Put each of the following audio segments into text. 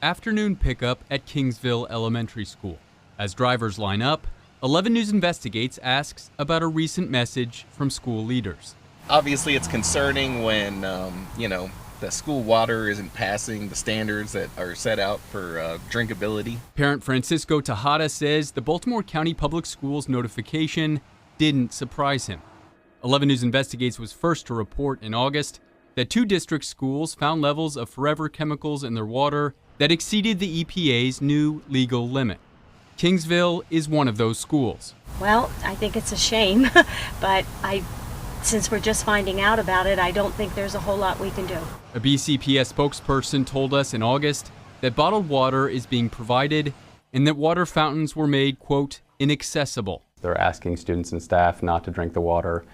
afternoon pickup at Kingsville Elementary School. As drivers line up, 11 News Investigates asks about a recent message from school leaders. Obviously, it's concerning when, the school water isn't passing the standards that are set out for drinkability. Parent Francisco Tejada says the Baltimore County Public Schools notification didn't surprise him. 11 News Investigates was first to report in August that 2 district schools found levels of forever chemicals in their water that exceeded the EPA's new legal limit. Kingsville is one of those schools. Well, I think it's a shame, but since we're just finding out about it, I don't think there's a whole lot we can do. A BCPS spokesperson told us in August that bottled water is being provided and that water fountains were made, quote, inaccessible. They're asking students and staff not to drink the water.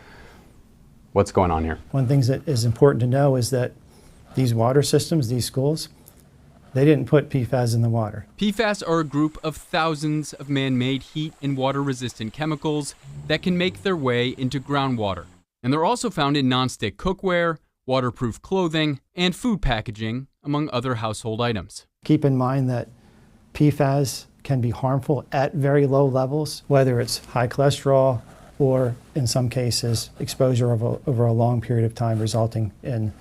What's going on here? One thing that is important to know is that these water systems, these schools, they didn't put PFAS in the water. PFAS are a group of thousands of man-made heat and water-resistant chemicals that can make their way into groundwater. And they're also found in nonstick cookware, waterproof clothing, and food packaging, among other household items. Keep in mind that PFAS can be harmful at very low levels, whether it's high cholesterol or, in some cases, exposure over a long period of time resulting in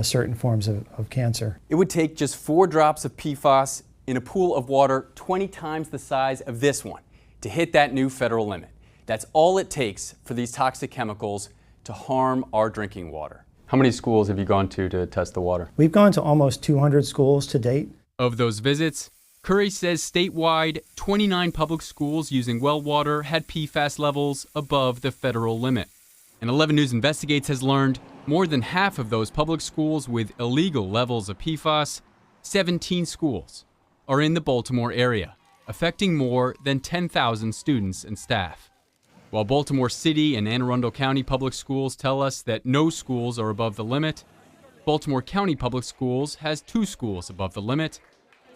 certain forms of cancer. It would take just 4 drops of PFAS in a pool of water 20 times the size of this one to hit that new federal limit. That's all it takes for these toxic chemicals to harm our drinking water. How many schools have you gone to test the water? We've gone to almost 200 schools to date. Of those visits, Curry says statewide, 29 public schools using well water had PFAS levels above the federal limit. And 11 News Investigates has learned more than half of those public schools with illegal levels of PFAS, 17 schools, are in the Baltimore area, affecting more than 10,000 students and staff. While Baltimore City and Anne Arundel County Public Schools tell us that no schools are above the limit, Baltimore County Public Schools has 2 schools above the limit,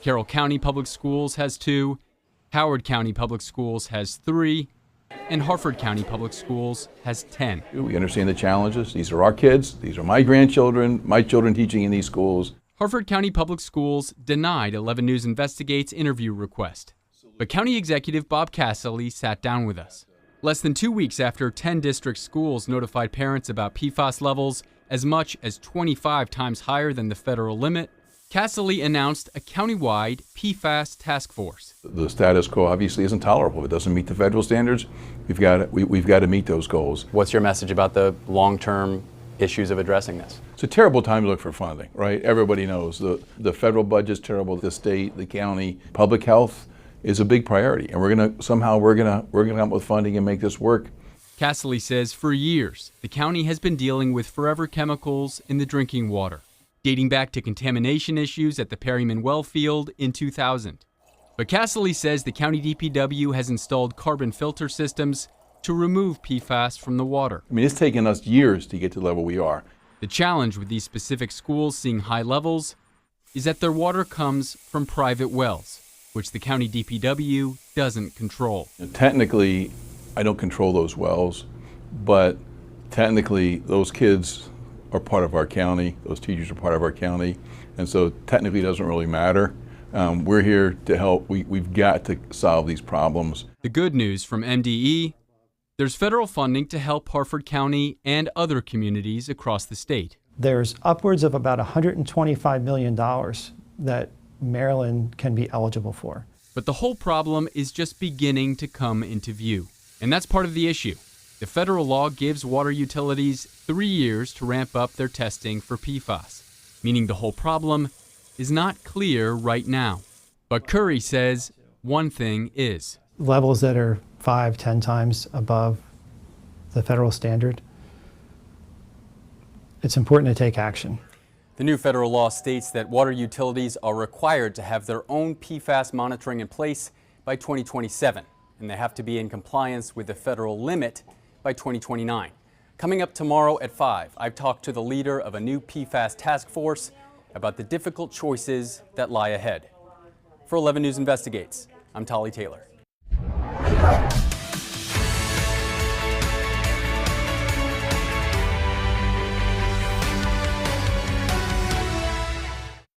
Carroll County Public Schools has 2, Howard County Public Schools has 3, and Harford County Public Schools has 10. We understand the challenges. These are our kids. These are my grandchildren, my children teaching in these schools. Harford County Public Schools denied 11 News Investigates' interview request, but County Executive Bob Cassily sat down with us. Less than 2 weeks after 10 district schools notified parents about PFAS levels as much as 25 times higher than the federal limit, Cassily announced a countywide PFAS task force. The status quo obviously isn't tolerable. If it doesn't meet the federal standards, we've got to meet those goals. What's your message about the long-term issues of addressing this? It's a terrible time to look for funding, right? Everybody knows the federal budget's terrible, the state, the county. Public health is a big priority, and we're gonna come up with funding and make this work. Cassily says for years, the county has been dealing with forever chemicals in the drinking water, dating back to contamination issues at the Perryman well field in 2000. But Cassily says the county DPW has installed carbon filter systems to remove PFAS from the water. I mean, it's taken us years to get to the level we are. The challenge with these specific schools seeing high levels is that their water comes from private wells, which the county DPW doesn't control. Technically, I don't control those wells, but technically those kids are part of our county, those teachers are part of our county, and so technically it doesn't really matter. We're here to help. We've got to solve these problems. The good news from MDE, there's federal funding to help Harford County and other communities across the state. There's upwards of about $125 million that Maryland can be eligible for. But the whole problem is just beginning to come into view. And that's part of the issue. The federal law gives water utilities 3 years to ramp up their testing for PFAS, meaning the whole problem is not clear right now. But Curry says one thing is. Levels that are 5-10 times above the federal standard, it's important to take action. The new federal law states that water utilities are required to have their own PFAS monitoring in place by 2027, and they have to be in compliance with the federal limit by 2029. Coming up tomorrow at 5, I've talked to the leader of a new PFAS task force about the difficult choices that lie ahead. For 11 News Investigates, I'm Tolly Taylor.